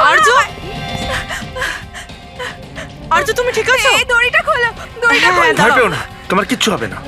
আর্য, আর্য তুমি ঠিক আছো? এই দড়িটা খোলো, দড়িটা হ্যাঁ, খোলো। ভয় পেও না, তোমার কিচ্ছু হবে না।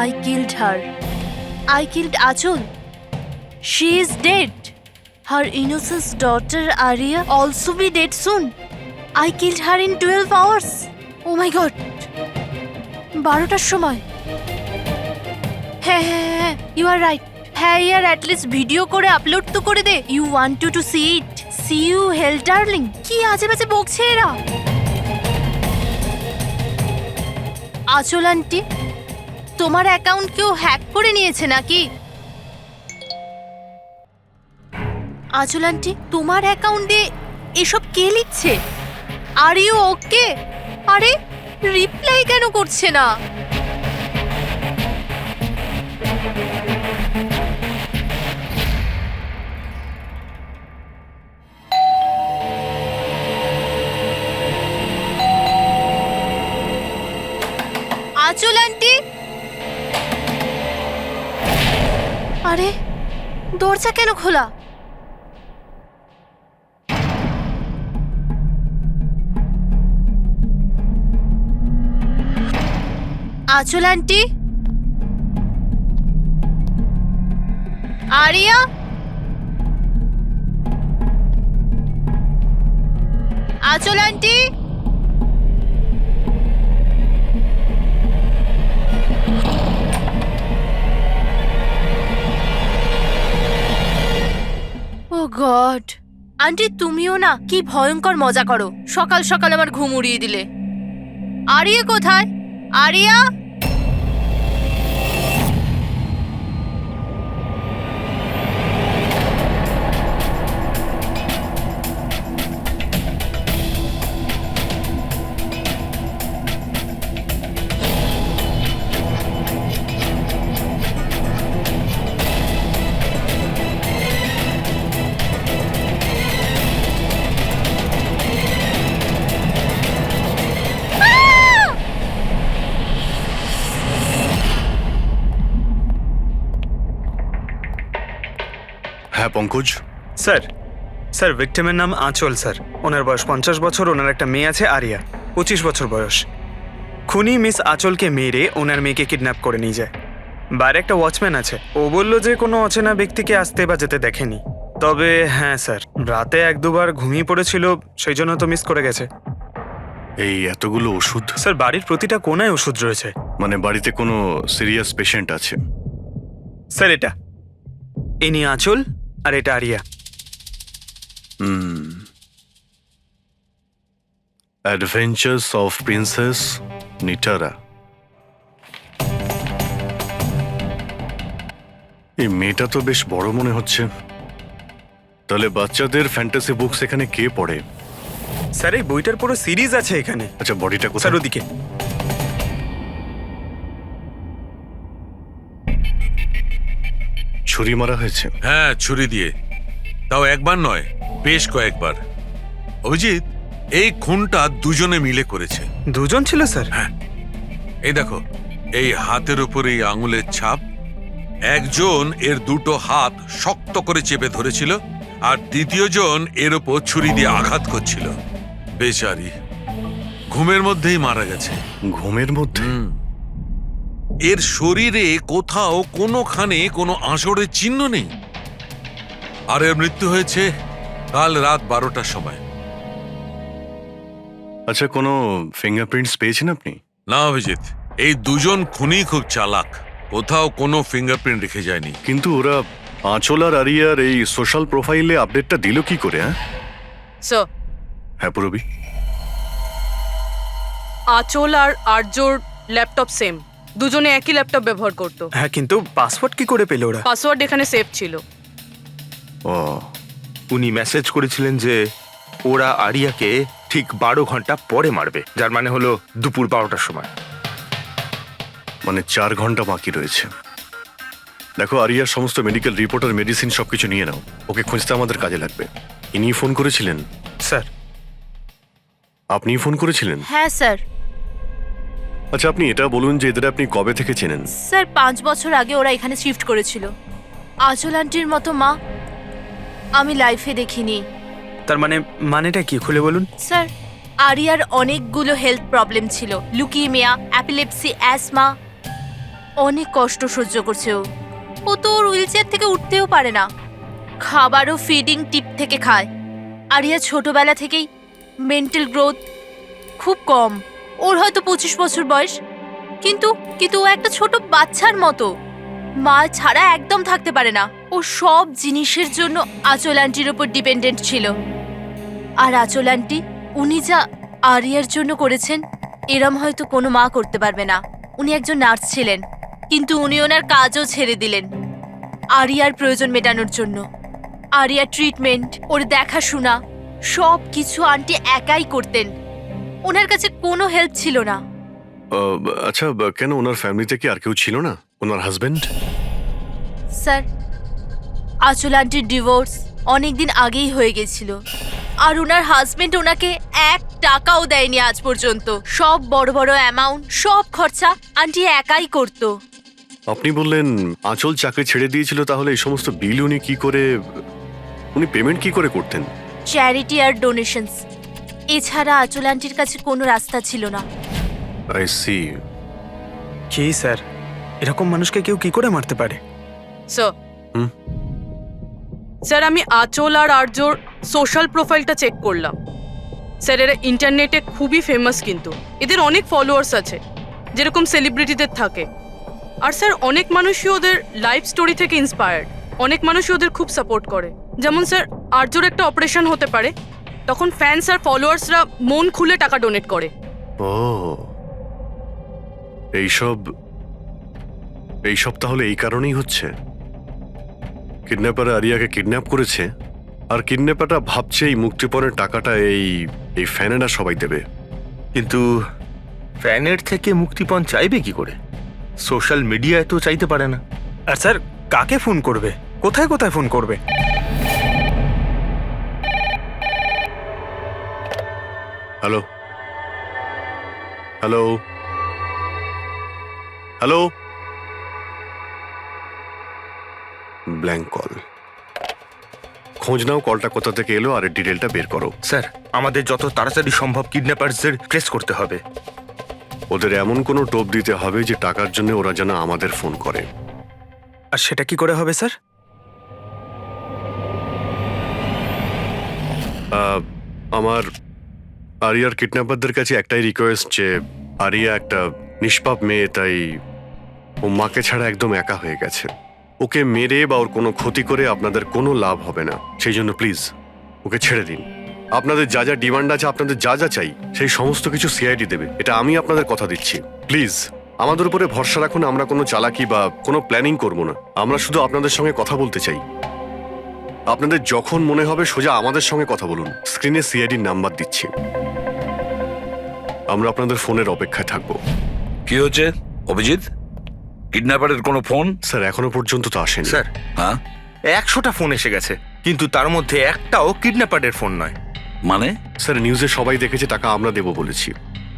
I killed her. I killed Achul. She is dead. Her innocent daughter Arya also be dead soon. I killed her in 12 hours. Oh my god. 12টার সময়। হ্যাঁ হ্যাঁ হ্যাঁ, you are right. হ্যাঁ ইয়ার অ্যাটলিস্ট ভিডিও করে আপলোড তো করে দে। You want to see it. See you hell darling. কি আজে বাজে বকছে এরা। আচল আন্টি, তোমার অ্যাকাউন্ট কেউ হ্যাক করে নিয়েছে নাকি? আচল আন্টি, তোমার অ্যাকাউন্টে এসব কে লিখছে? Are you okay? আরে রিপ্লাই কেন করছে না? আচল আন্টি, আরে দরজা কেন খোলা? আচল আন্টি, আরিয়া, আচল আন্টি, ও গড, আন্টি তুমিও না কি ভয়ঙ্কর মজা করো। সকাল সকাল আমার ঘুম উড়িয়ে দিলে। আরিয়া কোথায়? আরিয়া, হ্যাঁ পঙ্কজ, স্যার, স্যার ভিক্টিমের নাম আঁচল স্যার। ওনার বয়স 50 বছর। ওনার একটা মেয়ে আছে আরিয়া, 25 বছর বয়স। খুনি মিস আঁচলকে মেরে ওনার মেয়েকে কিডন্যাপ করে নিয়ে যায়। বাইরে একটা ওয়াচম্যান আছে, ও বলল যে কোনো অচেনা ব্যক্তিকে আসতে বা যেতে দেখেনি। তবে হ্যাঁ স্যার, রাতে 1-2 বার ঘুমিয়ে পড়েছিল, সেই জন্য তো মিস করে গেছে। এই এতগুলো ওষুধ? স্যার বাড়ির প্রতিটা কোনায় ওষুধ রয়েছে। মানে বাড়িতে কোনো সিরিয়াস পেশেন্ট আছে? স্যার এটা ইনি আঁচল আর এটা Aria. Adventures of princess Nitara. এই মেয়েটা তো বেশ বড় মনে হচ্ছে। তাহলে বাচ্চাদের ফ্যান্টাসি বুকস এখানে কে পড়ে? স্যার এই বইটার পুরো সিরিজ আছে এখানে। আচ্ছা, বডিটা কোথায়? স্যার ওদিকে। ছুরি মারা হয়েছে? হ্যাঁ, ছুরি দিয়ে। তাও একবার নয়, বেশ কয়েকবার। অভিজিৎ, এই খুনটা দুজনে মিলে করেছে। দুজন ছিল স্যার? হ্যাঁ, এই দেখো, এই হাতের উপর এই আঙুলের ছাপ। একজন এর দুটো হাত শক্ত করে চেপে ধরেছিল, আর দ্বিতীয় জন এর উপর ছুরি দিয়ে আঘাত করছিল। বেচারি ঘুমের মধ্যেই মারা গেছে। ঘুমের মধ্যে? এর শরীরে কোথাও কোনোখানে কোনো আঁচড়ের চিহ্ন নেই। আর এর মৃত্যু হয়েছে কাল রাত 12টার সময়। আচ্ছা, কোনো ফিঙ্গারপ্রিন্টস পেয়েছেন আপনি? না অভিজিৎ, এই দুজন খুনি খুব চালাক, কোথাও কোনো ফিঙ্গারপ্রিন্ট রেখে যায়নি। কিন্তু ওরা আঁচল আর আরিয়ার এই সোশ্যাল প্রোফাইলে আপডেটটা দিল কি করে? সো হ্যাঁ পুরবি। আঁচল আর আর্যর ল্যাপটপ সেম, দুজনে একই ল্যাপটপ ব্যবহার করতো। হ্যাঁ, কিন্তু পাসওয়ার্ড কি করে পেল ওরা? পাসওয়ার্ড এখানে সেভ ছিল। ও, উনি মেসেজ করেছিলেন যে ওরা আরিয়াকে ঠিক 12 ঘন্টা পরে মারবে, যার মানে হলো দুপুর 12টার সময়। মানে 4 ঘন্টা বাকি রয়েছে। দেখো, আরিয়ার সমস্ত মেডিকেল রিপোর্ট আর মেডিসিন সবকিছু নিয়ে নাও, ওকে খুঁজতে আমাদের কাজে লাগবে। ইনি ফোন করেছিলেন? স্যার, আপনিই ফোন করেছিলেন? হ্যাঁ স্যার। আচ্ছা, আপনি এটা বলুন যে এদের আপনি কবে থেকে চেনেন? স্যার 5 বছর আগে ওরা এখানে শিফট করেছিল। আঁচল আন্টির মতো মা আমি লাইফে দেখিনি। তার মানেটা কি, খুলে বলুন। স্যার, আরিয়ার অনেকগুলো হেলথ প্রবলেম ছিল, লুকিমিয়া, অ্যাপিলেপসি, অ্যাসমা। অনেক কষ্ট সহ্য করছে ও তো ওর হুইলচেয়ার থেকে উঠতেও পারে না। খাবারও ফিডিং টিপ থেকে খায়। আরিয়া ছোটবেলা থেকেই মেন্টাল গ্রোথ খুব কম। ওর হয়তো 25 বছর বয়স, কিন্তু ও একটা ছোট বাচ্চার মতো। মা ছাড়া একদম থাকতে পারে না। ও সব জিনিসের জন্য আঁচল আন্টির উপর ডিপেন্ডেন্ট ছিল। আর আঁচল আন্টি উনি যা আরিয়ার জন্য করেছেন, এরম হয়তো কোনো মা করতে পারবে না। উনি একজন নার্স ছিলেন, কিন্তু উনি ওনার কাজও ছেড়ে দিলেন আরিয়ার প্রয়োজন মেটানোর জন্য। আরিয়ার ট্রিটমেন্ট, ওর দেখাশোনা সব কিছু আন্টি একাই করতেন। ওনার কাছে কোনো হেল্প ছিল না। আচ্ছা, কেন ওনার ফ্যামিলিতে কি আর কেউ ছিল না? ওনার হাজবেন্ড? স্যার, আঁচল আন্টির ডিভোর্স অনেকদিন আগেই হয়ে গেছিল। আর ওনার হাজবেন্ড ওনাকে 1 টাকাও দেয়নি আজ পর্যন্ত। সব বড় বড় অ্যামাউন্ট, সব খরচা আন্টি একাই করতো। আপনি বললেন আঁচল চাকরি ছেড়ে দিয়েছিল, তাহলে এই সমস্ত বিল উনি পেমেন্ট কি করে করতেন? চ্যারিটি আর ডোনেশনস, এছাড়া আঁচল আন্টির কাছে কোনো রাস্তা ছিল না। I C. কি স্যার, এরকম মানুষকে কেউ কি করে মারতে পারে? স্যার, হুম? স্যার আমি আঁচল আর আর্যর সোশ্যাল প্রোফাইলটা চেক করলাম। স্যার, এরা ইন্টারনেটে খুবই ফেমাস, কিন্তু এদের অনেক ফলোয়ার্স আছে, যেরকম সেলিব্রিটিদের থাকে। আর স্যার, অনেক মানুষই ওদের লাইফ স্টোরি থেকে ইন্সপায়ার্ড। অনেক মানুষই ওদের খুব সাপোর্ট করে। যেমন স্যার, আর্যর একটা অপারেশন হতে পারে, তখন ফ্যান্স আর ফলোয়ার্সরা মন খুলে টাকা ডোনেট করে। ও, এইসব তাহলে এই কারণেই হচ্ছে। কিডন্যাপার আরিয়াকে কিডন্যাপ করেছে, আর কিডন্যাপারটা ভাবছে এই মুক্তিপণের টাকাটা এই ফ্যানেরা সবাই দেবে। কিন্তু ফ্যানের থেকে মুক্তিপণ চাইবে কি করে? সোশ্যাল মিডিয়ায় তো চাইতে পারে না। আর স্যার, কাকে ফোন করবে, কোথায় কোথায় ফোন করবে? Hello hello hello, blank call. খোঁজ নাও কলটা কোথা থেকে এলো আর এর ডিটেলটা বের করো। স্যার, আমাদের যত তাড়াতাড়ি সম্ভব কিডন্যাপারদের ট্রেস করতে হবে। ওদের এমন কোনো টোপ দিতে হবে যে টাকার জন্য ওরা যেন আমাদের ফোন করে। আর সেটা কি করে হবে স্যার? আমার আরিয়ার কিডন্যাপারদের কাছে একটাই রিকোয়েস্ট যে আরিয়া একটা নিষ্পাপ মেয়ে, তাই ও মাকে ছাড়া একদম একা হয়ে গেছে। ওকে মেরে বা ওর কোনো ক্ষতি করে আপনাদের কোনো লাভ হবে না। সেই জন্য প্লিজ ওকে ছেড়ে দিন। আপনাদের যা যা ডিমান্ড আছে, আপনাদের যা যা চাই, সেই সমস্ত কিছু সিআইডি দেবে, এটা আমি আপনাদের কথা দিচ্ছি। প্লিজ আমাদের উপরে ভরসা রাখুন। আমরা কোনো চালাকি বা কোনো প্ল্যানিং করব না। আমরা শুধু আপনাদের সঙ্গে কথা বলতে চাই। আপনাদের যখন মনে হবে সোজা আমাদের সঙ্গে কথা বলুন। স্ক্রিনে সিআইডির নাম্বার দিচ্ছি। আমরা আপনাদের ফোনের অপেক্ষায় থাকবো। কি হচ্ছে অভিজিৎ? কিডন্যাপারের কোনো ফোন? স্যার, এখনো পর্যন্ত তো আসেনি। স্যার, হ্যাঁ 100টা ফোন এসে গেছে, কিন্তু তার মধ্যে একটাও কিডন্যাপারের ফোন নয়। মানে? স্যার, নিউজে সবাই দেখেছে টাকা আমরা দেবো বলেছি,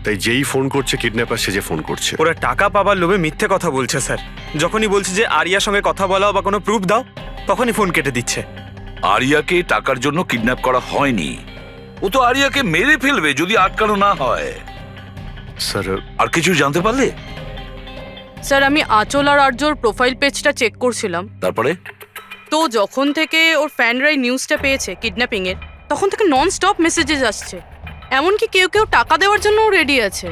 তাই যেই ফোন করছে কিডন্যাপার সেজে ফোন করছে। ওরা টাকা পাবার লোভে মিথ্যে কথা বলছে স্যার। যখনই বলছে যে আরিয়ার সঙ্গে কথা বলাও বা কোনো প্রুফ দাও, তখনই ফোন কেটে দিচ্ছে। আরিয়াকে টাকার জন্য কিডন্যাপ করা হয়নি। ও তো আরিয়াকে মেরে ফেলবে যদি আটকানো না হয়। স্যার, আর কিছু জানতে পারলে? স্যার, আমি আঁচল আর আর্যর প্রোফাইল পেজটা চেক করছিলাম। তারপরে? তো যখন থেকে ওর ফ্যানরাই নিউজটা পেয়েছে কিডন্যাপিংয়ের, তখন থেকে নন স্টপ মেসেজেস আসছে। এমনকি কেউ কেউ টাকা দেওয়ার জন্যও রেডি আছে।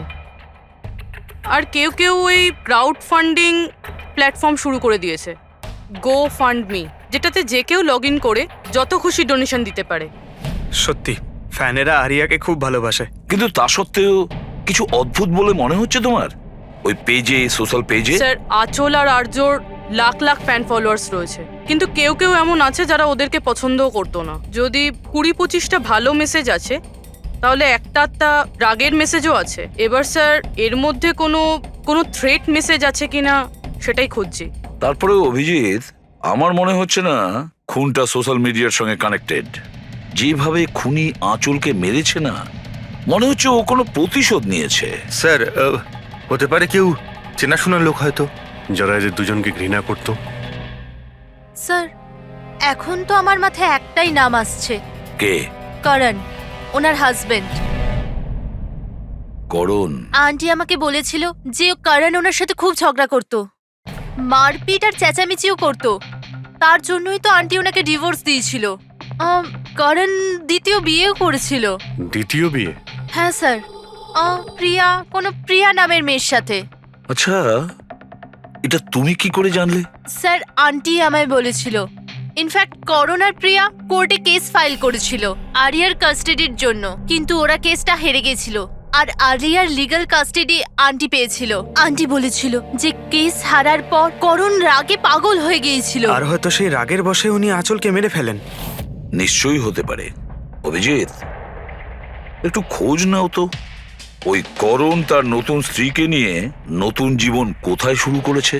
আর কেউ কেউ ওই ক্রাউড ফান্ডিং প্ল্যাটফর্ম শুরু করে দিয়েছে, গো ফান্ড মি, যেটাতে যে কেউ লগ ইন করে যত খুশি ডোনেশন দিতে পারে। সত্যি ফ্যানেরা আরিয়াকে খুব ভালোবাসে। কিন্তু তা সত্ত্বেও কিছু অদ্ভুত বলে মনে হচ্ছে তোমার ওই পেজে, সোশ্যাল পেজে? স্যার আঁচল আর আর্যর লাখ লাখ ফ্যান ফলোয়ার্স রয়েছে, কিন্তু কেউ কেউ এমন আছে যারা ওদেরকে পছন্দও করতো না। যদি 20-25টা ভালো মেসেজ আছে, তাহলে একটা রাগের মেসেজও আছে। এবার স্যার এর মধ্যে কোনো থ্রেট মেসেজ আছে কিনা সেটাই খুঁজছি। তারপরে অভিজিৎ, আমার মনে হচ্ছে না খুনটা সোশ্যাল মিডিয়ার সঙ্গে কানেক্টেড। যেভাবে খুনি আঁচলকে মেরেছে না, মনে হচ্ছে ও কোনো প্রতিশোধ নিয়েছে। স্যার হতে পারে কেউ চেনাশোনা লোক হয়তো, যারা এদের দুজনকে ঘৃণা করত। স্যার এখন তো আমার মাথায় একটাই নাম আসছে, কে? করণ, ওনার হাজবেন্ড। করণ? আন্টি আমাকে বলেছিল যে করণ ওনার সাথে খুব ঝগড়া করতো, মারপিট আর চেঁচামেচিও করতো। তার জন্যই তো আন্টি ওনাকে ডিভোর্স দিয়েছিল। করণ দ্বিতীয় বিয়েও করেছিল। দ্বিতীয় বিয়ে? হ্যাঁ স্যার, প্রিয়া নামের মেয়ের সাথে। আচ্ছা, এটা তুমি কি করে জানলে? স্যার আন্টি আমায় বলেছিল। ইনফ্যাক্ট করণ আর প্রিয়া কোর্টে কেস ফাইল করেছিল আরিয়ার কাস্টাডির জন্য, কিন্তু ওরা কেসটা হেরে গেছিল আর আরিয়ার লিগ্যাল কাস্টাডি আন্টি পেয়েছিল। আন্টি বলেছিল যে কেস হারার পর করণ রাগে পাগল হয়ে গিয়েছিল। আর হয়তো সেই রাগের বশে উনি আঁচলকে মেরে ফেলেন। নিশ্চয়ই হতে পারে। অভিজিৎ, একটু খোঁজ নাও তো, ওই করণ তার নতুন স্ত্রীকে নিয়ে নতুন জীবন কোথায় শুরু করেছে।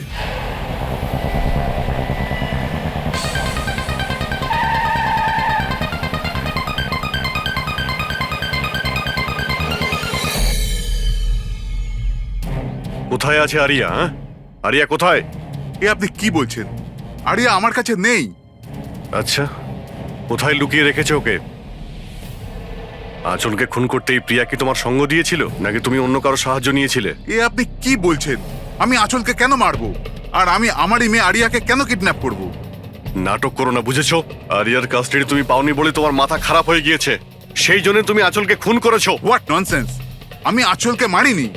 কোথায় আছে আরিয়া? আরিয়া কোথায়? এ আপনি কি বলছেন? আরিয়া আমার কাছে নেই। আচ্ছা, কোথায় লুকিয়ে রেখেছে ওকে? আঁচলকে খুন করতেই প্রিয়া কি তোমার সঙ্গ দিয়েছিল, নাকি তুমি অন্য কারো সাহায্য নিয়েছিলে? এ আপনি কি বলছেন? আমি আঁচলকে কেন মারবো? আর আমি আমারই মেয়ে আরিয়াকে কেন কিডন্যাপ করব? নাটক করো না, বুঝেছো? আরিয়ার কাস্টাডি তুমি পাওনি বলে তোমার মাথা খারাপ হয়ে গিয়েছে, সেই জন্য তুমি আঁচলকে খুন করেছো। What nonsense! আমি আঁচলকে মারিনি।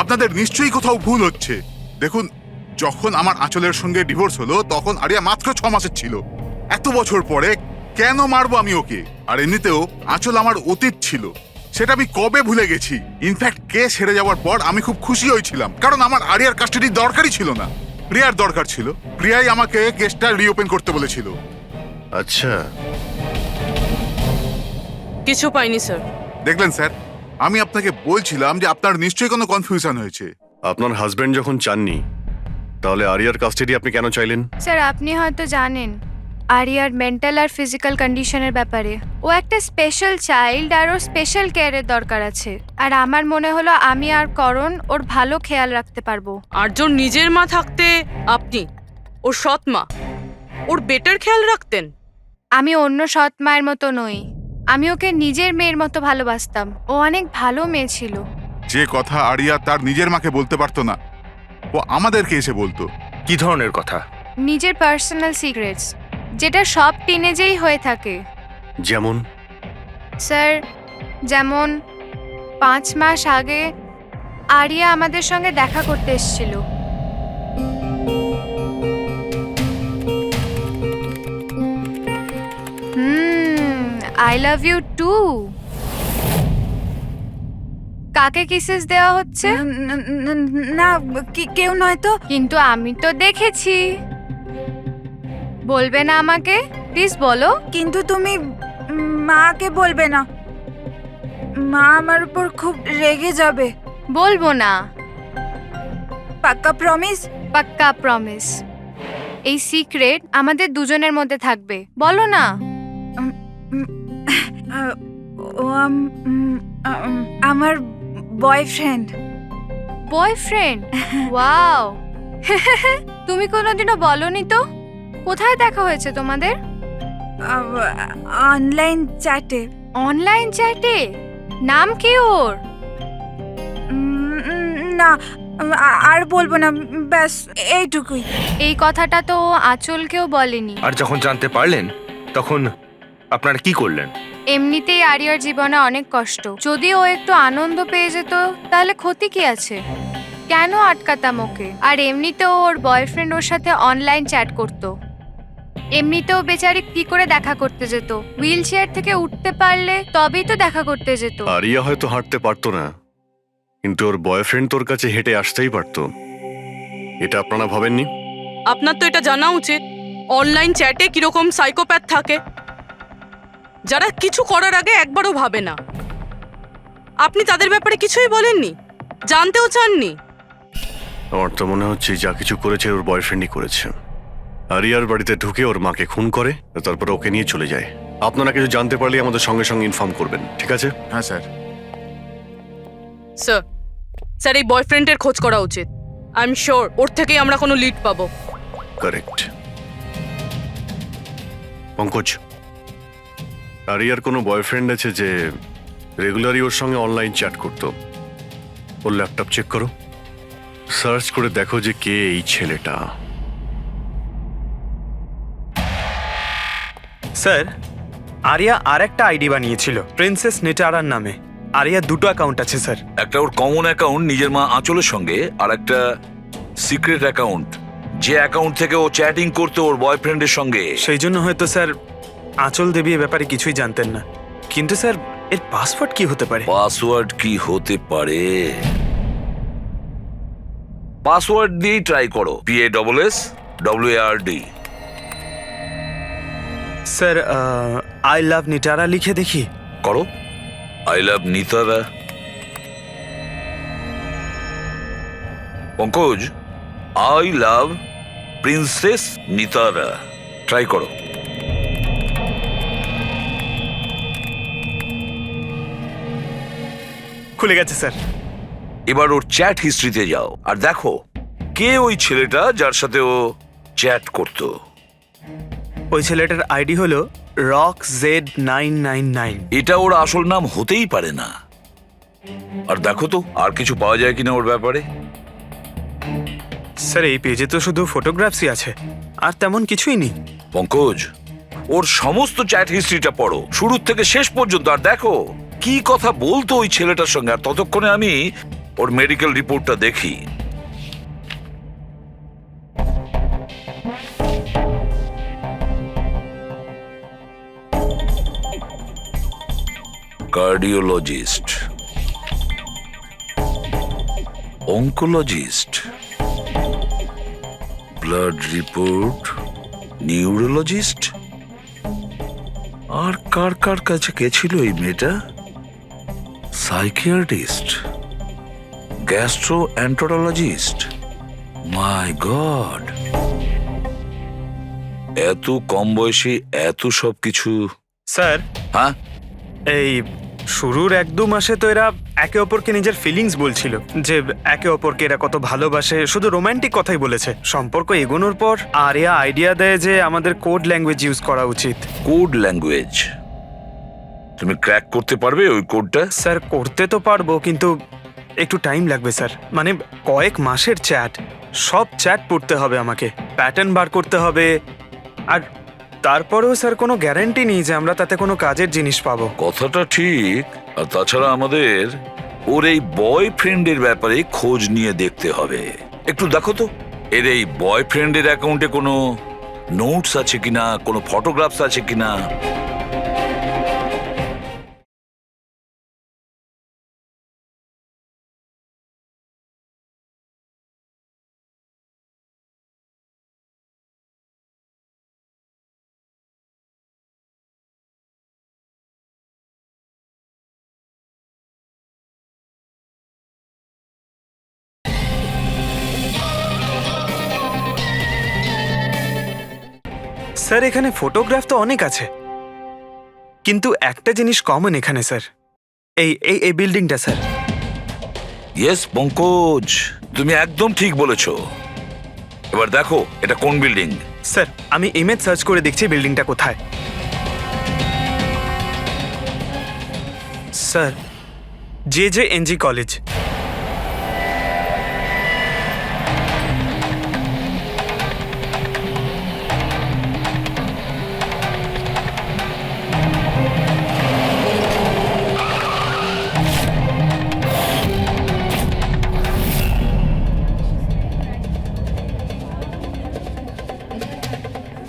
আপনাদের নিশ্চয়ই কোথাও ভুল হচ্ছে। দেখুন, যখন আমার আঁচলের সঙ্গে ডিভোর্স হলো তখন আরিয়া মাত্র 6 মাসের ছিল। এত বছর পরে কেন মারবো আমি ওকে? আর এমনিতেও আঁচল আমার অতীত ছিল, সেটা আমি কবে ভুলে গেছি। ইনফ্যাক্ট কেস হেরে যাওয়ার পর আমি খুব খুশি হয়েছিলাম, কারণ আমার আরিয়ার কাস্টাডি দরকারই ছিল না, প্রিয়ার দরকার ছিল। প্রিয়াই আমাকে কেসটা রিওপেন করতে বলেছিল। আচ্ছা, কিছু পাইনি স্যার। দেখলেন স্যার, আমি আপনাকে বলছিলাম যে আপনার নিশ্চয়ই কোনো কনফিউশন হয়েছে। আপনার হাজবেন্ড যখন চাননি, তাহলে আরিয়ার কাস্টাডি আপনি কেন চাইলেন? স্যার আপনি হয়তো জানেন আরিয়ার মেন্টাল আর ফিজিক্যাল কন্ডিশনের ব্যাপারে। ও একটা স্পেশাল চাইল্ড আর ওর স্পেশাল কেয়ারের দরকার আছে। আর আমার মনে হলো আমি আর করণ ওর ভালো খেয়াল রাখতে পারবো। আর্যর নিজের মা থাকতে আপনি ওর সৎ মা, ওর বেটার খেয়াল রাখতেন। আমি অন্য সৎ মায়ের মতো নই, আমি ওকে নিজের মেয়ের মতো ভালোবাসতাম। ও অনেক ভালো মেয়ে ছিল। যে কথা আরিয়া তার নিজের মাকে বলতে পারতো না, ও আমাদেরকে এসে বলতো। কি ধরনের কথা? নিজের পার্সোনাল সিক্রেটস, যেটা সব টিনেজেই হয়ে থাকে। যেমন? স্যার যেমন 5 মাস আগে আরিয়া আমাদের সঙ্গে দেখা করতে এসেছিল। I love you too. কাকে কিসেস দেওয়া হচ্ছে? না, কেউ নয় তো। কিন্তু আমি তো দেখেছি। বলবে না আমাকে? প্লিজ বলো। কিন্তু তুমি মাকে বলবে না, মা আমার উপর খুব রেগে যাবে। বলবো না। পাক্কা প্রমিস? পাক্কা প্রমিস। এই সিক্রেট আমাদের দুজনের মধ্যে থাকবে। বলো না। ও আমার বয়ফ্রেন্ড। বয়ফ্রেন্ড? ওয়াও। তুমি কোনোদিনও বলনি তো। কোথায় দেখা হয়েছে তোমাদের? অনলাইন চ্যাটে। অনলাইন চ্যাটে? নাম কি ওর? না, আর বলবো না, ব্যাস এইটুকুই। এই কথাটা তো আঁচলকেও বলেনি। আর যখন জানতে পারলেন তখন আপনারা কি করলেন? এমনিতেই আরিয়ার জীবনে অনেক কষ্ট, যদি ও একটু আনন্দ পেয়ে যেত তাহলে ক্ষতি কি আছে? কেন আটকাতাম ওকে? আর এমনিতেও ওর বয়ফ্রেন্ড ওর সাথে অনলাইন চ্যাট করতো। এমনিতেও বেচারি কি করে দেখা করতে যেত? হুইল চেয়ার থেকে উঠতে পারলে তবেই তো দেখা করতে যেত। আরিয়া হয়তো হাঁটতে পারতো না, কিন্তু ওর বয়ফ্রেন্ড তোর কাছে হেঁটে আসতেই পারতো। এটা আপনারা ভাবেননি? আপনার তো এটা জানা উচিত অনলাইন চ্যাটে কিরকম সাইকোপ্যাথ থাকে, যারা কিছু করার আগে একবারও ভাবে না। আপনি তাদের ব্যাপারে কিছুই বলেননি, জানতেও চাননি। আমার তো মনে হচ্ছে যা কিছু করেছে ওর বয়ফ্রেন্ডই করেছে। আরিয়ার বাড়িতে ঢুকে ওর মাকে খুন করে, তারপর ওকে নিয়ে চলে যায়। আপনারা কিছু জানতে পারলে আমাদের সঙ্গে সঙ্গে ইনফর্ম করবেন, ঠিক আছে? হ্যাঁ স্যার। স্যার, স্যার এই বয়ফ্রেন্ডের খোঁজ করা উচিত। আই এম শিওর ওর থেকেই আমরা কোনো লিড পাবো। কারেক্ট। পঙ্কজ, আরিয়ার কোনো বয়ফ্রেন্ড আছে যে রেগুলারই ওর সঙ্গে অনলাইন চ্যাট করতো? ওর ল্যাপটপ চেক করো, সার্চ করে দেখো যে কে এই ছেলেটা। স্যার, আরিয়া আর একটা আইডি বানিয়েছিল প্রিন্সেস নিটারার নামে। আরিয়া দুটো অ্যাকাউন্ট আছে স্যার। একটা ওর কমন অ্যাকাউন্ট নিজের মা আঁচলের সঙ্গে, আর একটা সিক্রেট অ্যাকাউন্ট, যে অ্যাকাউন্ট থেকে ও চ্যাটিং করতো ওর বয়ফ্রেন্ডের সঙ্গে। সেই জন্য হয়তো স্যার আঁচল দেবী এ ব্যাপারে কিছুই জানতেন না। কিন্তু স্যার এর পাসওয়ার্ড কি হতে পারে? পাসওয়ার্ড কি হতে পারে? পাসওয়ার্ড দিয়েই ট্রাই করো, PASSWARD। Sir I love Nitara লিখে দেখি। করো, I love Nitara. Pankaj, I love princess Nitara, try করো। খুলে গেছে স্যার। এবার ওর চ্যাট হিস্ট্রিতে যাও আর দেখো কে ওই ছেলেটা যার সাথে ও চ্যাট করতো। ওই ছেলেটার আইডি হলো RockZ999। এটা ওর আসল নাম হতেই পারে না। আর দেখো তো আর কিছু পাওয়া যায় কিনা ওর ব্যাপারে। স্যার এই পেজে তো শুধু ফটোগ্রাফসই আছে, আর তেমন কিছুই নেই। পঙ্কজ, ওর সমস্ত চ্যাট হিস্ট্রিটা পড়ো শুরু থেকে শেষ পর্যন্ত, আর দেখো কি কথা বলতো ওই ছেলেটার সঙ্গে। আর ততক্ষণে আমি ওর মেডিকেল রিপোর্টটা দেখি। Cardiologist, oncologist, blood report, neurologist. আর কার কার কাছে গেছিল এই মেয়েটা? Psychiatrist, gastroenterologist. মাই গড, এত কম বয়সে এত সব কিছু। স্যার হ্যাঁ, এই শুরুর 1-2 মাসে তো এরা একে অপরকে নিজের ফিলিংস বলছিল, যে একে অপরকে এরা কত ভালোবাসে, শুধু রোমান্টিক কথাই বলেছে। সম্পর্ক এগোনোর পর আরিয়া আইডিয়া দেয় যে আমাদের কোড ল্যাঙ্গুয়েজ ইউজ করা উচিত। Code language? তুমি ক্র্যাক করতে পারবে ওই কোডটা? স্যার করতে তো পারবো, কিন্তু একটু টাইম লাগবে স্যার। মানে কয়েক মাসের চ্যাট, সব চ্যাট পড়তে হবে আমাকে, প্যাটার্ন বার করতে হবে। আর তারপরেও স্যার কোনো গ্যারান্টি নেই যে আমরা তাতে কোনো কাজের জিনিস পাবো। কথাটা ঠিক। আর তাছাড়া আমাদের ওর এই বয়ফ্রেন্ডের ব্যাপারে খোঁজ নিয়ে দেখতে হবে। একটু দেখো তো এর এই বয়ফ্রেন্ডের অ্যাকাউন্টে কোনো নোটস আছে কিনা, কোনো ফটোগ্রাফস আছে কিনা। স্যার এখানে ফটোগ্রাফ তো অনেক আছে, কিন্তু একটা জিনিস কমন এখানে স্যার, এই এই এই বিল্ডিংটা স্যার। ইয়েস পঙ্কজ, তুমি একদম ঠিক বলেছো। এবার দেখো এটা কোন বিল্ডিং। স্যার আমি ইমেজ সার্চ করে দেখছি বিল্ডিংটা কোথায়। Sir JJNG college.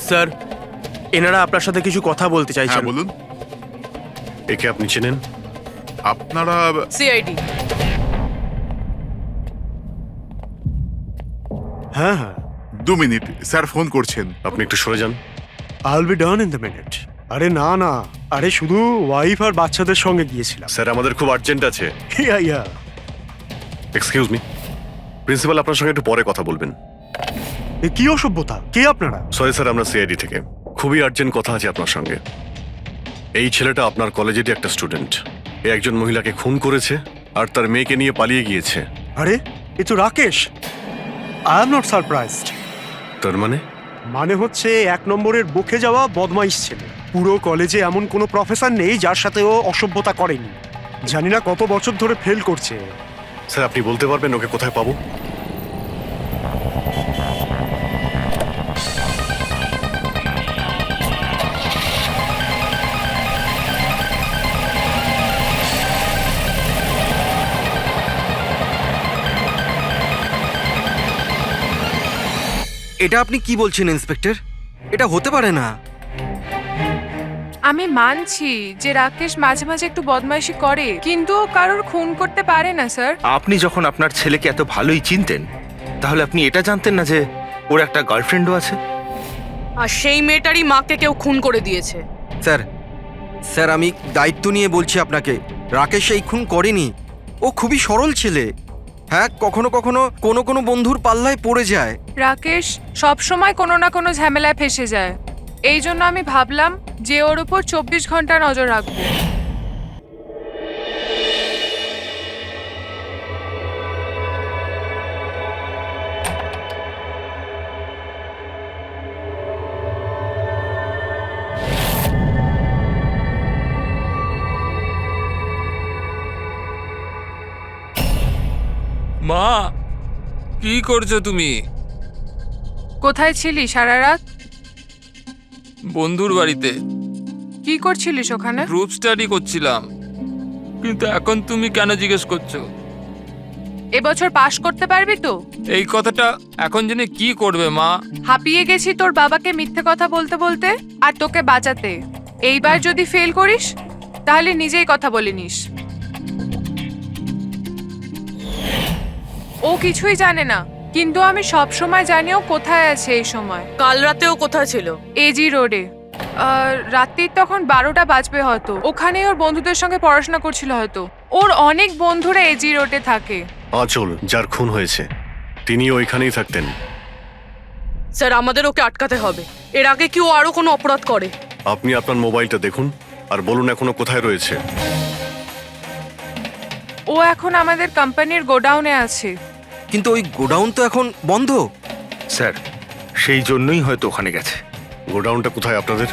স্যার, এনারা আপনার সাথে কিছু কথা বলতে চাইছেন। হ্যাঁ বলুন। একে আপনি চেনেন? আপনারা CID। হ্যাঁ হ্যাঁ, 2 মিনিট, স্যার ফোন করছেন। আপনি একটু সরে যান। I will be done in the minute. আরে না না, আরে শুধু ওয়াইফ আর বাচ্চাদের সঙ্গে গিয়েছিলাম। স্যার আমাদের খুব আর্জেন্ট আছে। ইয়া ইয়া। এক্সকিউজ মি, প্রিন্সিপাল আপনার সঙ্গে একটু পরে কথা বলবেন। এ কি অসভ্যতা? কে আপনারা? সরি স্যার, আমরা সিআইডি থেকে। খুবই আর্জেন্ট কথা আছে আপনার সঙ্গে। এই ছেলেটা আপনার কলেজেরই একটা স্টুডেন্ট। এ একজন মহিলাকে খুন করেছে আর তার মেয়েকে নিয়ে পালিয়ে গিয়েছে। আরে এ তো Rakesh. I am not surprised. তার মানে হচ্ছে 1 নম্বরের বকে যাওয়া বদমাইশ ছেলে। পুরো কলেজে এমন কোনো প্রফেসর নেই যার সাথে ও অসভ্যতা করেনি। জানি না কত বছর ধরে ফেল করছে। স্যার আপনি বলতে পারবেন ওকে কোথায় পাবো? এটা আপনি কি বলছেন ইন্সপেক্টর? এটা হতে পারে না। আমি মানছি যে রাকেশ মাঝে মাঝে একটু বদমাইশি করে, কিন্তু ও কারোর খুন করতে পারে না স্যার। আপনি যখন আপনার ছেলেকে এত ভালোই চিনতেন, তাহলে আপনি এটা জানতেন না যে ওর একটা গার্লফ্রেন্ডও আছে? আর সেই মেয়েটারই মাকে কেউ খুন করে দিয়েছে। স্যার স্যার আমি দায়িত্ব নিয়ে বলছি আপনাকে, রাকেশ এই খুন করেনি। ও খুবই সরল ছেলে। হ্যাঁ, কখনো কখনো কোনো বন্ধুর পাল্লায় পড়ে যায়। রাকেশ সব সময় কোনো না কোনো ঝামেলায় ফেসে যায়। এই জন্য আমি ভাবলাম যে ওর উপর 24 ঘন্টা নজর রাখবো। মা, কি করছো তুমি? কোথায় ছিলি সারা রাত? বন্ধুর বাড়িতে কি করছিলিস ওখানে? গ্রুপ স্টাডি করছিলাম। কিন্তু এখন তুমি কেন জিজ্ঞেস করছো? এবছর পাশ করতে পারবি তো? এই কথাটা এখন জেনে কি করবে মা? হাঁপিয়ে গেছি তোর বাবাকে মিথ্যে কথা বলতে বলতে আর তোকে বাঁচাতে। এইবার যদি ফেল করিস তাহলে নিজেই কথা বলে নিস। ও কিছুই জানে না, কিন্তু আমি সব সময় জানি ও কোথায় আছে এই সময়। কাল রাতেও কোথায় ছিল? এজি রোডে। রাত্রির তখন 12টা বাজবে হয়তো। ওখানে ওর বন্ধুদের সঙ্গে পড়াশোনা করছিল হয়তো। ওর অনেক বন্ধুরা এজি রোডে থাকে। আঁচল যার খুন হয়েছে তিনি ওইখানেই থাকতেন। স্যার আমাদের ওকে আটকাতে হবে। এর আগে কি ও আরো কোনো অপরাধ করে? আপনি আপনার মোবাইলটা দেখুন আর বলুন এখনো কোথায় রয়েছে। ও এখন আমাদের কোম্পানির গোডাউনে আছে। কিন্তু ওই গোডাউন তো এখন বন্ধ। স্যার সেই জন্যই হয়তো ওখানে গেছে। গোডাউনটা কোথায় আপনাদের?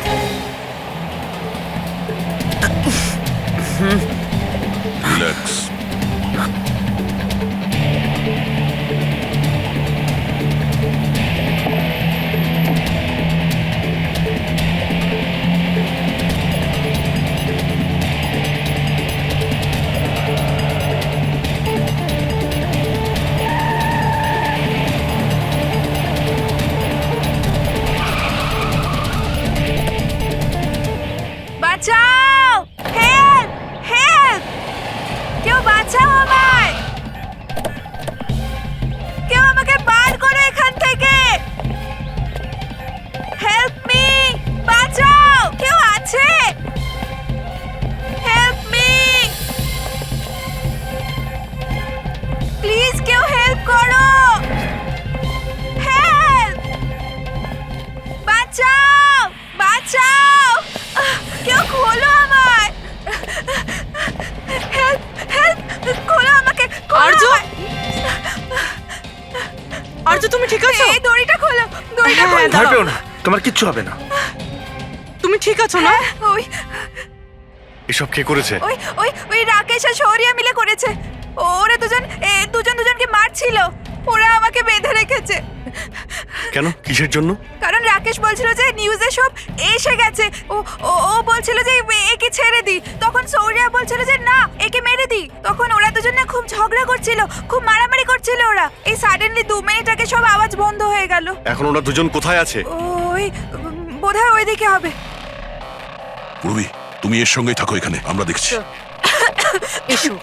রিল্যাক্স। বাঁচাও! হেল্প! হেল্প! কেউ বাঁচাও আমায়! কেউ আমাকে বার করো এখান থেকে! Help me! বাঁচাও! কেউ আছে? Help me! প্লিজ কেউ হেল্প করো! হেল্প! বাঁচাও! বাঁচাও! কেউ খোলো আমায়! হেল্প! হেল্প! খোলো আমাকে! আরজু! আরজু তুমি ঠিক আছো? এই দড়িটা খোলো! দড়িটা খোলো! ভয় পেও না, তোমার কিচ্ছু হবে না। তুমি ঠিক আছো না? ওই এসব কে করেছে? ওই ওই ওই রাকেশ আর শৌরিয়া মিলে করেছে। ওরা দুজনকে মারছিল। ওরা আমাকে বেঁধে রেখেছে। কেন? কিসের জন্য? কারণ রাকেশ বলছিল যে নিউজে সব এসে গেছে। ও ও ও বলছিল যে একে ছেড়ে দি। তখন শৌরিয়া বলছিল যে না, একে মেরে দি। তখন ওরা দুজন না খুব ঝগড়া করছিল, খুব মারামারি করছিল ওরা। এই সাডেনলি 2 মিনিট আগে সব আওয়াজ বন্ধ হয়ে গেল। এখন ওরা দুজন কোথায় আছে? ওই বোধহয় ওইদিকে হবে। পূর্বী, তুমি এর সঙ্গেই থাকো, এখানে আমরা দেখছি। এসো।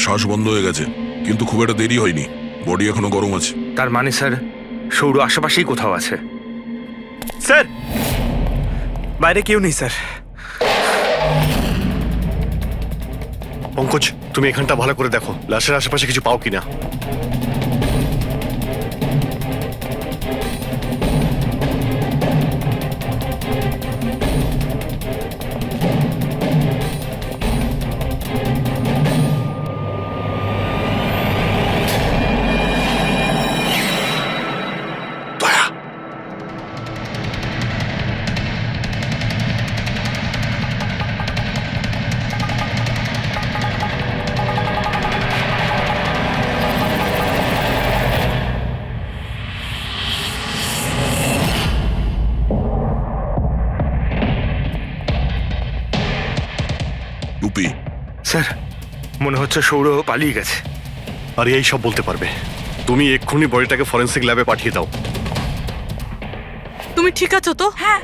শ্বাস বন্ধ হয়ে গেছে, কিন্তু খুব একটা দেরি হয়নি, বডি এখনো গরম আছে। তার মানে স্যার সৌর আশেপাশেই কোথাও আছে। স্যার বাইরে কেউ নেই স্যার। পঙ্কজ, তুমি এখানটা ভালো করে দেখো, লাশের আশেপাশে কিছু পাও কিনা। টুপি, স্যার মনে হচ্ছে সৌর পালিয়ে গেছে। আর এই সব বলতে পারবে। তুমি এক্ষুনি বডিটাকে ফরেন্সিক ল্যাবে পাঠিয়ে দাও। তুমি ঠিক আছো তো? হ্যাঁ,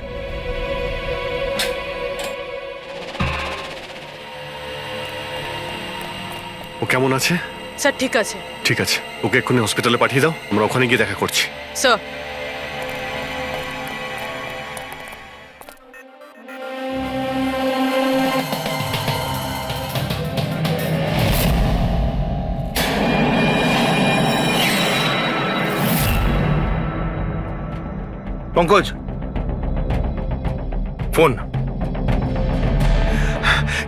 ও কেমন আছে? স্যার ঠিক আছে। ঠিক আছে, ওকে এক্ষুনি হসপিটালে পাঠিয়ে দাও, আমরা ওখানে গিয়ে দেখা করছি। Sir Pankaj, phone.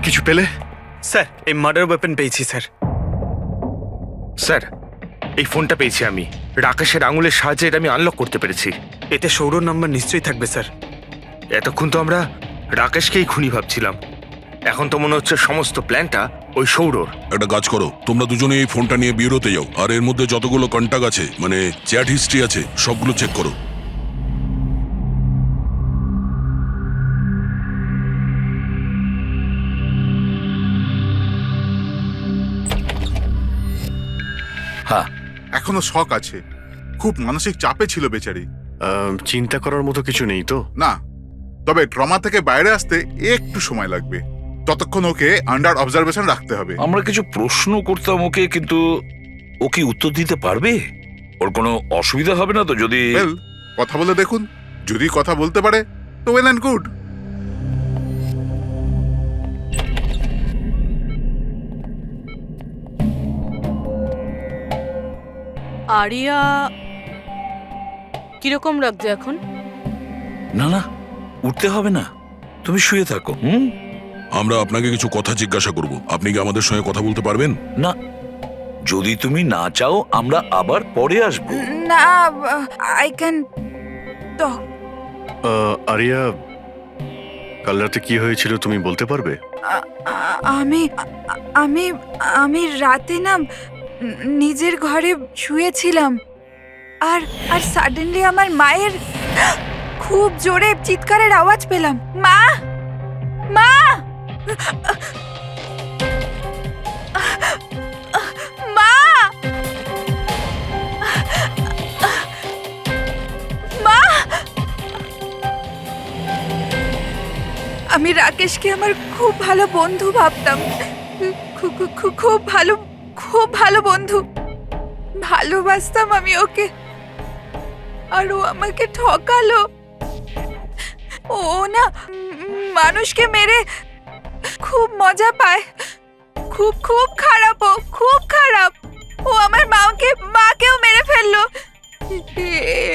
কিছু পেলে? স্যার এই মার্ডার ওয়েপন পেয়েছি স্যার। স্যার এই ফোনটা পেয়েছি আমি, রাকেশের আঙুলের সাহায্যে এটা আমি আনলক করতে পেরেছি। এতে সৌরভ নাম্বার নিশ্চয়ই থাকবে স্যার। এতক্ষণ তো আমরা রাকেশকেই খুনি ভাবছিলাম, এখন তো মনে হচ্ছে সমস্ত প্ল্যানটা ওই সৌরর। একটা কাজ করো, তোমরা দুজনে এই ফোনটা নিয়ে বিউরোতে যাও, আর এর মধ্যে যতগুলো কন্টাক্ট আছে, মানে চ্যাট হিস্ট্রি আছে, সবগুলো চেক করো। হ্যাঁ, এখনো শক আছে, খুব মানসিক চাপে ছিল বেচারি। চিন্তা করার মতো কিছু নেই তো? না, তবে ট্রমা থেকে বাইরে আসতে একটু সময় লাগবে, ততক্ষণ ওকে আন্ডার অবজারভেশন রাখতে হবে। আমরা কিছু প্রশ্ন করতাম ওকে, কিন্তু ও কি উত্তর দিতে পারবে? ওর কোনো অসুবিধা হবে না তো যদি? ওয়েল, কথা বলে দেখুন, যদি কথা বলতে পারে তো ওয়েল অ্যান্ড গুড। আরিয়া কিরকম লাগছে এখন? না না, উঠতে হবে না, তুমি শুয়ে থাকো। আমরা আপনাকে কিছু কথা জিজ্ঞাসা করব, আপনি কি আমাদের সঙ্গে কথা বলতে পারবেন? না, যদি তুমি না চাও আমরা আবার পরে আসবো। না, আই ক্যান টক। আরিয়া, কাল রাতে কি হয়েছিল তুমি বলতে পারবে? আমি আমি আমি রাতে না নিজের ঘরে শুয়েছিলাম, আর আর সাডেনলি আমার মায়ের খুব জোরে চিৎকারের আওয়াজ পেলাম। মা, মা, মা, মা। আমি রাকেশকে আমার খুব ভালো বন্ধু ভাবতাম, খুব ভালো বন্ধু ভালোবাসতাম আমি ওকে, আর ও আমাকে ঠকালো। ও না মানুষকে মেরে খুব মজা পায়, খুব খুব খারাপ, ও খুব খারাপ। ও আমার মাকেও মেরে ফেললো।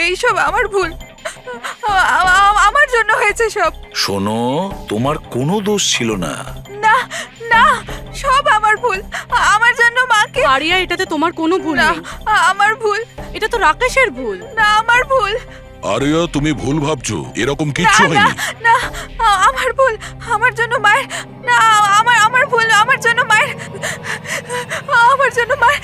এইসব আমার ভুল, আমার জন্য হয়েছে সব। শোনো, তোমার কোনো দোষ ছিল না। না না, সব আমার ভুল, আমার জন্য মাকে। আরিয়া, এটাতে তোমার কোনো ভুল না, নেই। আমার ভুল। এটা তো রাকেশের ভুল। না, আমার ভুল। আরিয়া, তুমি ভুল ভাবছো, এরকম না কিচ্ছু না হয়নি। না, আমার ভুল, আমার জন্য মায়ের। না, আমার ভুল, আমার জন্য মায়ের, আমার জন্য মায়ের।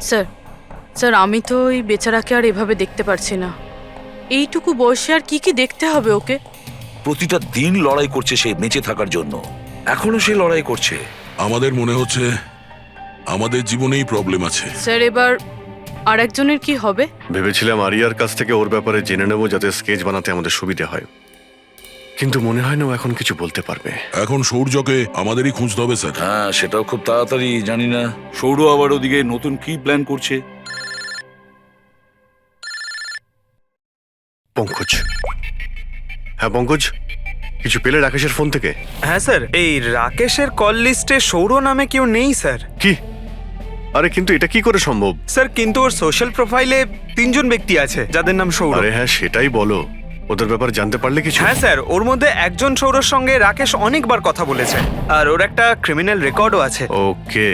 স্যার স্যার আমি তো ওই বেচারাকে আর এভাবে দেখতে পারছি না। এইটুকু বয়সে আর কি কি দেখতে হবে ওকে? প্রতিটা দিন লড়াই করছে সে বেঁচে থাকার জন্য, এখনো সে লড়াই করছে। আমাদের মনে হচ্ছে আমাদের জীবনেই প্রবলেম আছে। স্যার এবার আর একজনের কি হবে? ভেবেছিলাম আরিয়ার কাছ থেকে ওর ব্যাপারে জেনে নেবো, যাতে স্কেচ বানাতে আমাদের সুবিধা হয়, কিন্তু মনে হয় না ও এখন কিছু বলতে পারবে। এখন সৌর্যকে আমাদেরই খুঁজতে হবে স্যার। হ্যাঁ, সেটাও খুব তাড়াতাড়ি। জানি না সৌর আবার ওদিকে নতুন কি প্ল্যান করছে। পঙ্কজ। হ্যাঁ পঙ্কজ, কিছু পেলে রাকেশের ফোন থেকে? হ্যাঁ স্যার, এই রাকেশের কল লিস্টে সৌর নামে কেউ নেই স্যার। কি? আরে কিন্তু এটা কি করে সম্ভব? স্যার কিন্তু ওর সোশ্যাল প্রোফাইলে 3 জন ব্যক্তি আছে যাদের নাম সৌর। আরে হ্যাঁ, সেটাই বলো, ওদের ব্যাপারে জানতে পারলে কিছু? হ্যাঁ স্যার, ওর মধ্যে একজন সৌরর সঙ্গে রাকেশ অনেকবার কথা বলেছে, আর ওর একটা ক্রিমিনাল রেকর্ডও আছে। ওকে,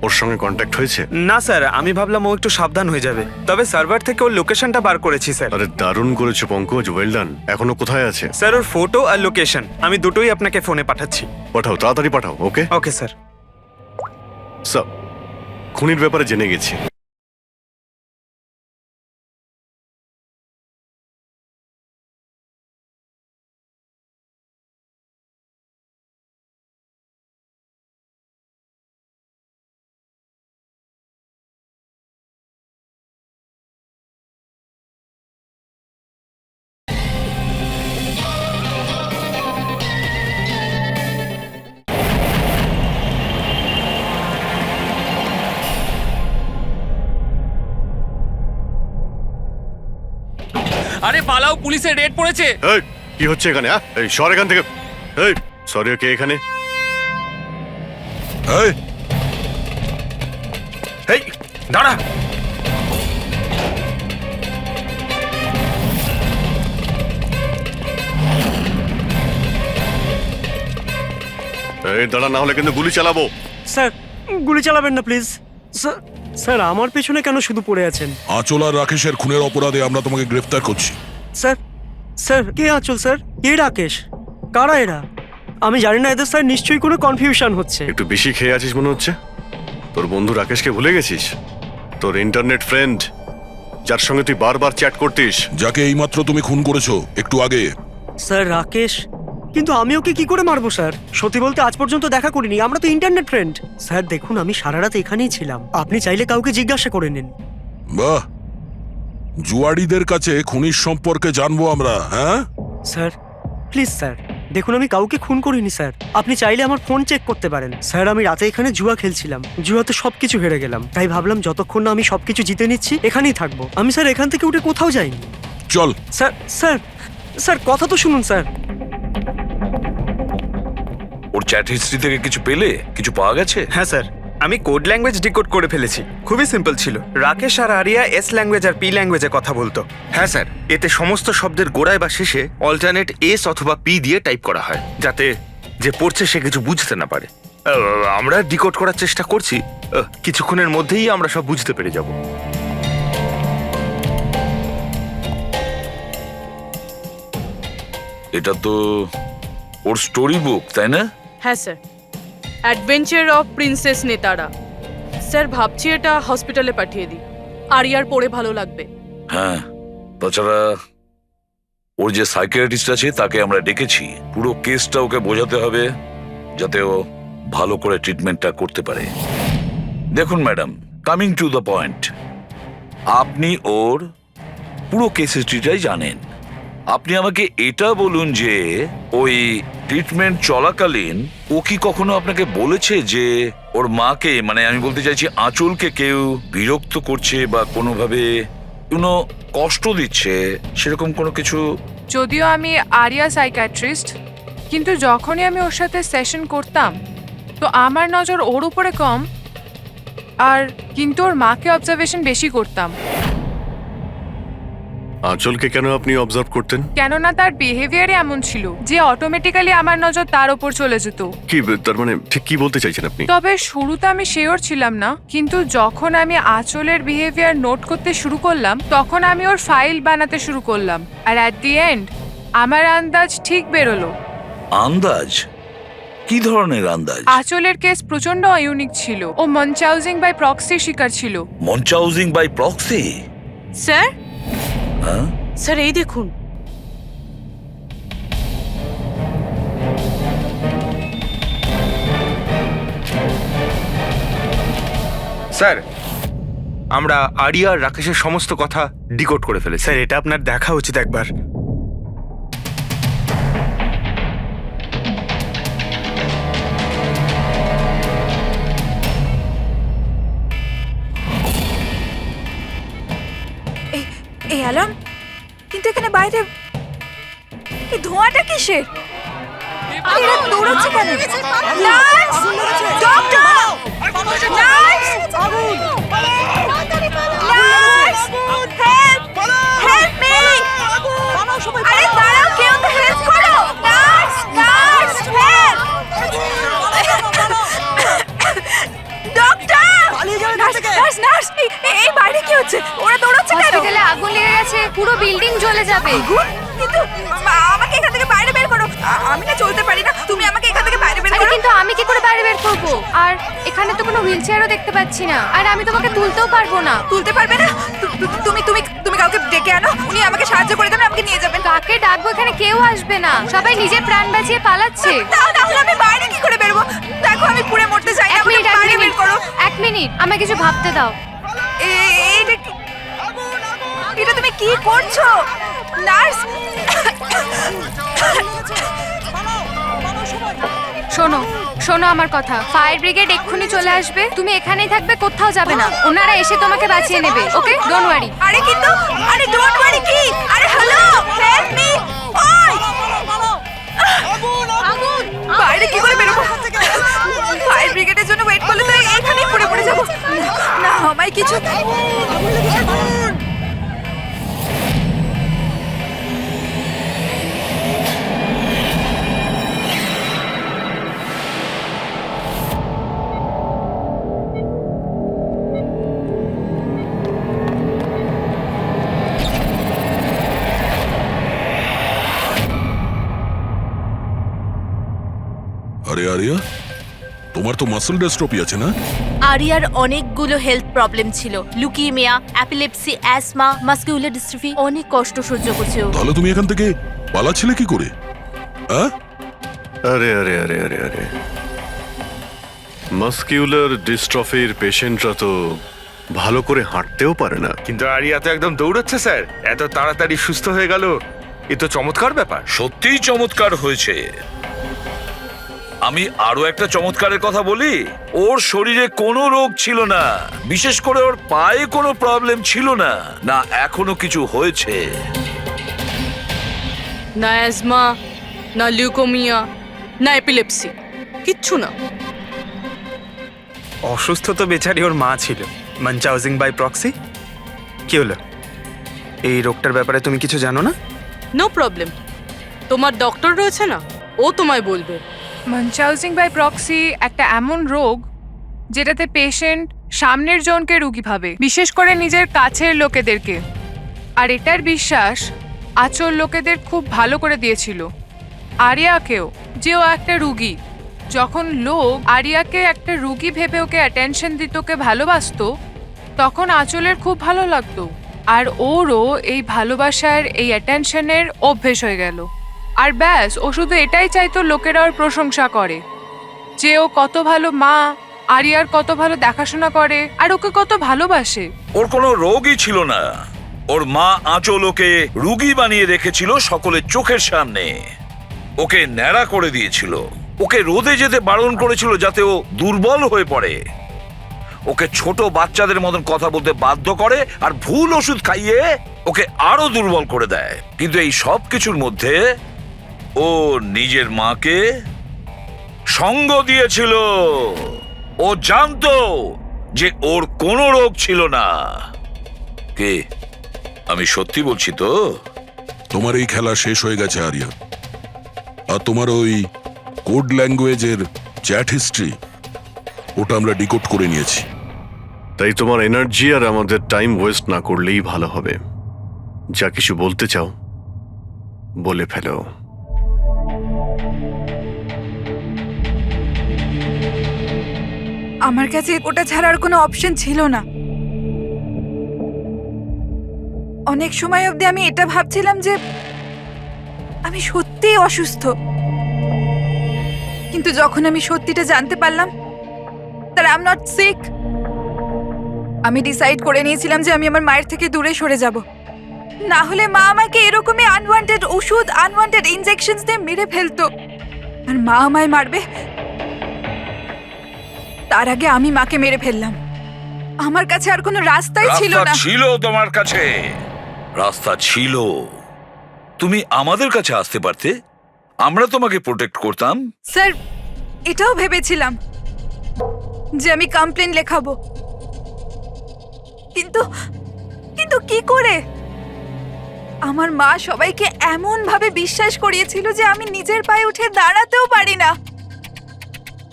ওর সঙ্গে কন্ট্যাক্ট হয়েছে? না স্যার, আমি ভাবলাম ও একটু সাবধান হয়ে যাবে, তবে সার্ভার থেকে ওর লোকেশনটা বার করেছি স্যার। আরে দারুণ করেছো পঙ্কজ, ওয়েল ডান। এখনো কোথায় আছে? স্যার ওর ফটো আর লোকেশন আমি দুটোই আপনাকে ফোনে পাঠাচ্ছি। পাঠাও, তাড়াতাড়ি পাঠাও। ওকে ওকে স্যার। স্যার, খুনির ব্যাপারে জেনে গেছি। আরে পালাও, পুলিশের রেড পড়েছে। এই কি হচ্ছে এখানে? এই সর এখান থেকে। এই সরি, কে এখানে? এই, এই দাঁড়া। এই দাঁড়া, না হলে কিন্তু গুলি চালাবো। স্যার গুলি চালাবেন না প্লিজ। স্যার আমার পেছনে কেন শুধু পড়ে আছেন? আঁচল আর রাকেশের খুনের অপরাধে আমরা তোমাকে গ্রেফতার করছি। স্যার স্যার কে আঁচল স্যার? কে রাকেশ? কারা এরা? আমি জানি না এদের, স্যার নিশ্চয়ই কোনো কনফিউশন হচ্ছে। একটু বেশি খেয়ে আছিস মনে হচ্ছে। তোর বন্ধু রাকেশকে ভুলে গেছিস? তোর ইন্টারনেট ফ্রেন্ড, যার সঙ্গে তুই বারবার চ্যাট করতিস, যাকে এইমাত্র তুমি খুন করেছো একটু আগে। স্যার রাকেশ, কিন্তু আমি ওকে কি করে মারবো স্যার? সত্যি বলতে আজ পর্যন্ত দেখা করিনি, আমরা তো ইন্টারনেট ফ্রেন্ড। স্যার দেখুন, আমি সারা রাত এখানেই ছিলাম, আপনি চাইলে কাউকে জিজ্ঞাসা করে নিন। বাহ, জুয়াড়িদের কাছে খুনির সম্পর্কে জানবো আমরা। হ্যাঁ স্যার প্লিজ স্যার, দেখুন আমি কাউকে খুন করিনি স্যার, আপনি চাইলে আমার ফোন চেক করতে পারেন। স্যার আমি রাতে এখানে জুয়া খেলছিলাম, জুয়াতে সবকিছু হেরে গেলাম, তাই ভাবলাম যতক্ষণ না আমি সবকিছু জিতে নিচ্ছি এখানেই থাকবো। আমি স্যার এখান থেকে উঠে কোথাও যাইনি। চল। স্যার স্যার স্যার কথা তো শুনুন স্যার। ওর চ্যাট হিস্ট্রি থেকে কিছু পেলে? কিছু পাওয়া গেছে? হ্যাঁ স্যার, আমি কোড ল্যাঙ্গুয়েজ ডিকোড করে ফেলেছি। খুবই সিম্পল ছিল। রাকেশ আর আরিয়া এস ল্যাঙ্গুয়েজ আর পি ল্যাঙ্গুয়েজে কথা বলতো। হ্যাঁ স্যার, এতে সমস্ত শব্দের গোড়ায় বা শেষে অল্টারনেট এস অথবা পি দিয়ে টাইপ করা হয়, যাতে যে পড়ছে সে কিছু বুঝতে না পারে। আমরা ডিকোড করার চেষ্টা করছি, কিছুক্ষণের মধ্যেই আমরা সব বুঝতে পেরে যাব। এটা তো ওর স্টোরি বুক, তাই না? হ্যাঁ স্যার, অ্যাডভেঞ্চার অফ প্রিন্সেস নেতারা। স্যার ভাবছি এটা হসপিটালে পাঠিয়ে দিই, আরিয়ার পড়ে ভালো লাগবে। হ্যাঁ, তাছাড়া ওর যে সাইকিয়াট্রিস্ট আছে তাকে আমরা ডেকেছি। পুরো কেসটা ওকে বোঝাতে হবে, যাতে ও ভালো করে ট্রিটমেন্টটা করতে পারে। দেখুন madam, coming to the point, আপনি ওর পুরো কেস হিস্ট্রিটাই জানেন। আপনি আমাকে এটা বলুন যে ওই ট্রিটমেন্ট চলাকালীন ও কি কখনো আপনাকে বলেছে যে ওর মাকে, মানে আমি বলতে চাইছি আঁচলকে, কেউ বিরক্ত করছে বা কোনোভাবে কোনো কষ্ট দিচ্ছে, সেরকম কোনো কিছু? যদিও আমি আরিয়া সাইকিয়াট্রিস্ট, কিন্তু যখনই আমি ওর সাথে সেশন করতাম তো আমার নজর ওর উপরে কম, আর কিন্তু ওর মাকে অবজারভেশন বেশি করতাম। আঁচলকে কেন আপনি অবজার্ভ করতেন? কেননা তার বিহেভিয়ারে এমন ছিল যে অটোমেটিক্যালি আমার নজর তার ওপর চলে যেত। কি তার মানে, ঠিক কি বলতে চাইছেন আপনি? তবে শুরুতে আমি শিওর ছিলাম না, কিন্তু যখন আমি আঁচলের বিহেভিয়ার নোট করতে শুরু করলাম তখন আমি ওর ফাইল বানাতে শুরু করলাম, আর অ্যাট দি এন্ড আমার আন্দাজ ঠিক বেরোলো। আন্দাজ? কি ধরনের আন্দাজ? আঁচলের কেস প্রচন্ড ইউনিক ছিল। ও মনচাউজিং বাই প্রক্সির শিকার ছিল। মনচাউজিং বাই প্রক্সি? স্যার হ্যাঁ স্যার এই দেখুন। স্যার আমরা আরিয়া আর রাকেশের সমস্ত কথা ডিকোড করে ফেলেছি। স্যার এটা আপনার দেখা উচিত একবার। এই অ্যালার্ম, কিন্তু এখানে বাইরে এই ধোঁয়াটা কিসের? এরা দৌড়াচ্ছে কেন? Nurse! Doctor! Nurse! Nurse! Help! Help me! আরে দাঁড়াও, কেউ তো হেল্প করো! Nurse! Nurse! Help! Doctor! Nurse! Nurse! এই বাইরে কি হচ্ছে? ওরা দৌড়াচ্ছে কেন? হসপিটালে আগুন লেগে গেছে, পুরো বিল্ডিং জ্বলে যাবে। কিন্তু আমাকে এখান থেকে বাইরে বের করো। আমি না চলতে পারি না, তুমি আমাকে এখান থেকে বাইরে বের আরে করো। কিন্তু আমি কি করে বাইরে বের করব? আর এখানে তো কোনো হুইল চেয়ারও দেখতে পাচ্ছি না, আর আমি তোমাকে তুলতেও পারবো না। তুলতে পারবে না? তুমি তুমি তুমি কাউকে ডেকে আনো, উনি আমাকে সাহায্য করে দেবেন, আমাকে নিয়ে যাবেন। কাকে ডাকবো? এখানে কেউ আসবে না, সবাই নিজের প্রাণ বাঁচিয়ে পালাচ্ছে। তাহলে আমি বাইরে কি করে বেরোবো? দেখো আমি পুড়ে মরতে চাই না, আমাকে বাইরে বের করো। এক মিনিট, আমাকে কিছু ভাবতে দাও। এটা তুমি কি করছো নার্স? শোনো শোনো আমার কথা, ফায়ার ব্রিগেড এক্ষুনি চলে আসবে, তুমি এখানেই থাকবে, কোথাও যাবে না, ওনারা এসে তোমাকে বাঁচিয়ে নেবে। ওকে, ডোন্ট ওয়ারি। আরে কিন্তু আরে ডোন্ট ওয়ারি কি? আরে হ্যালো, হেল্প মি! ওই আগুন! বাইরে কি করে বেরোবো? ফায়ার ব্রিগেডের জন্য ওয়েট করলে তো এখানেই পড়ে পড়ে যাবো। না আমায় কিছু আরে আরিয়া, তোমার তো মাসল ডিস্ট্রফি আছে না? আরিয়ার অনেকগুলো হেলথ প্রবলেম ছিল, লুকিমিয়া, অ্যাপিলেপসি, অ্যাসমা, মাসকুলার ডিস্ট্রফি, অনেক কষ্ট সহ্য করছে ও। তাহলে তুমি এখান থেকে পালাচ্ছিলে কি করে? হ্যাঁ? আরে আরে আরে আরে আরে মাসকিউলার ডিস্ট্রফির পেশেন্টরা তো ভালো করে হাঁটতেও পারে না। কিন্তু আরিয়া তো একদম দৌড়াচ্ছে স্যার, এত তাড়াতাড়ি সুস্থ হয়ে গেল, এ তো চমৎকার ব্যাপার। সত্যিই চমৎকার হয়েছে। আমি আরো একটা চমৎকারের কথা বলি, ওর শরীরে কোনো রোগ ছিল না, বিশেষ করে ওর পায়ে কোনো প্রবলেম ছিল না, না এখনো কিছু হয়েছে। না অ্যাজমা, না লিউকোমিয়া, না এপিলেপসি, কিচ্ছু না। অসুস্থ তো বেচারি ওর মা ছিল, মানচাউজিং বাই প্রক্সি। কি হলো? এই রোগটার ব্যাপারে তুমি কিছু জানো না? নো প্রবলেম, তোমার ডক্টর রয়েছে না, ও তোমায় বলবে। মানচাউজিং বাই প্রক্সি একটা এমন রোগ যেটাতে পেশেন্ট সামনের জনকে রোগী ভাবে, বিশেষ করে নিজের কাছের লোকেদেরকে। আর এটার বিশ্বাস আচল লোকেদের খুব ভালো করে দিয়েছিল আরিয়াকেও, যে ও একটা রুগী। যখন লোক আরিয়াকে একটা রুগী ভেবে ওকে অ্যাটেনশন দিত, ওকে ভালোবাসতো, তখন আচলের খুব ভালো লাগতো, আর ওরও এই ভালোবাসার, এই অ্যাটেনশনের অভ্যেস হয়ে গেল। আর ব্যাস, ও শুধু এটাই চাইতো লোকেরা ওর প্রশংসা করে, যে ও কত ভালো মা, আরিয়ার কত ভালো দেখাশোনা করে, আর ওকে কত ভালোবাসে। ওর কোনো রোগই ছিল না, ওর মা আঁচল ওকে রুগী বানিয়ে রেখেছিল সকলের চোখের সামনে, ওকে ন্যাড়া করে দিয়েছিল, ওকে রোদে যেতে বারণ করেছিল যাতে ও দুর্বল হয়ে পড়ে, ওকে ছোট বাচ্চাদের মতন কথা বলতে বাধ্য করে, আর ভুল ওষুধ খাইয়ে ওকে আরো দুর্বল করে দেয়। কিন্তু এই সব কিছুর মধ্যে ও নিজের মাকে সঙ্গ দিয়েছিল। ও জানতো যে ওর কোনো রোগ ছিল না। কে? আমি সত্যি বলছি তো। তোমার এই খেলা শেষ হয়ে গেছে আরিয়া, আর তোমার ওই কোড ল্যাঙ্গুয়েজের চ্যাট হিস্ট্রি, ওটা আমরা ডিকোড করে নিয়েছি। তাই তোমার এনার্জি আর আমাদের টাইম ওয়েস্ট না করলেই ভালো হবে। যা কিছু বলতে চাও বলে ফেলো। আমার কাছে ওটা ছাড়ার কোনো অপশন ছিল না। অনেক সময় অবধি আমি এটা ভাবছিলাম যে আমি সত্যিই অসুস্থ, কিন্তু যখন আমি সত্যিটা জানতে পারলাম that I'm not sick, আমি ডিসাইড করে নিয়েছিলাম যে আমি আমার মায়ের থেকে দূরে সরে যাব, না হলে মা আমাকে এরকমই আনওয়ান্টেড ওষুধ, আনওয়ান্টেড ইনজেকশনস দিয়ে মেরে ফেলতো। আর মা আমায় মারবে তার আগে আমি মাকে মেরে ফেললাম। আমার কাছে আর কোনো রাস্তাই ছিল রাস্তা না। ছিল তোমার কাছে, রাস্তা ছিল। তুমি আমাদের কাছে আসতে পারতে, আমরা তোমাকে প্রোটেক্ট করতাম। স্যার, এটাও ভেবেছিলাম যে আমি কমপ্লেন লেখাবো, কিন্তু কিন্তু কি করে? আমার মা সবাইকে এমন ভাবে বিশ্বাস করিয়েছিল যে আমি নিজের পায়ে উঠে দাঁড়াতেও পারি না,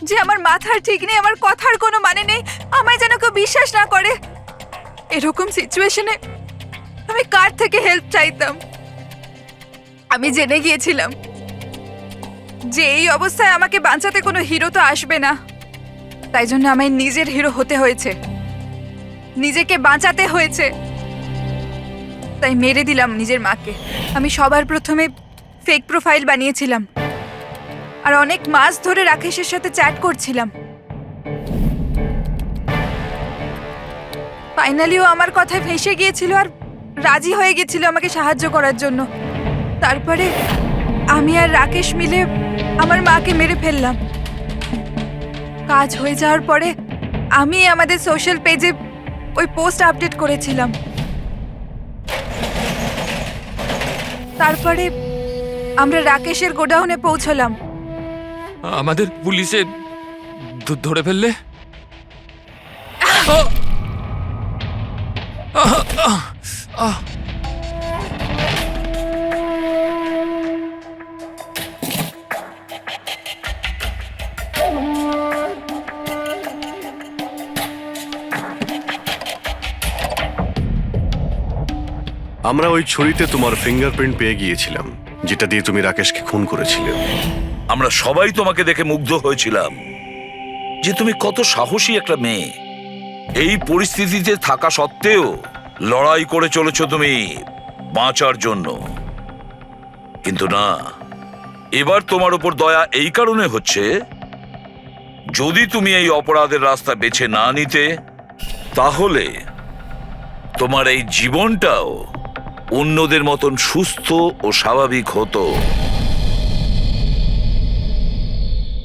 যে আমার মাথার ঠিক নেই, আমার কথার কোনো মানে নেই, আমায় যেন কেউ বিশ্বাস না করে। এরকম সিচুয়েশনে আমি কার থেকে হেল্প চাইতাম? আমি জেনে গিয়েছিলাম যে এই অবস্থায় আমাকে বাঁচাতে কোনো হিরো তো আসবে না, তাই জন্য আমায় নিজের হিরো হতে হয়েছে, নিজেকে বাঁচাতে হয়েছে। তাই মেরে দিলাম নিজের মাকে। আমি সবার প্রথমে ফেক প্রোফাইল বানিয়েছিলাম আর অনেক মাস ধরে রাকেশের সাথে চ্যাট করছিলাম। ফাইনালিও আমার কথায় ফেঁসে গিয়েছিল আর রাজি হয়ে গেছিল আমাকে সাহায্য করার জন্য। তারপরে আমি আর রাকেশ মিলে আমার মাকে মেরে ফেললাম। কাজ হয়ে যাওয়ার পরে আমি আমাদের সোশ্যাল পেজে ওই পোস্ট আপডেট করেছিলাম। তারপরে আমরা রাকেশের গোডাউনে পৌঁছলাম। আমাদের পুলিশে ধরে ফেললে? আমরা ওই ছুরিতে তোমার ফিঙ্গারপ্রিন্ট পেয়ে গিয়েছিলাম, যেটা দিয়ে তুমি রাকেশকে খুন করেছিলে। আমরা সবাই তোমাকে দেখে মুগ্ধ হয়েছিলাম যে তুমি কত সাহসী একটা মেয়ে। এই পরিস্থিতিতে থাকা সত্ত্বেও লড়াই করে চলেছ তুমি বাঁচার জন্য। কিন্তু না, এবার তোমার উপর দয়া এই কারণে হচ্ছে, যদি তুমি এই অপরাধের রাস্তা বেছে না নিতে, তাহলে তোমার এই জীবনটাও অন্যদের মতন সুস্থ ও স্বাভাবিক হতো।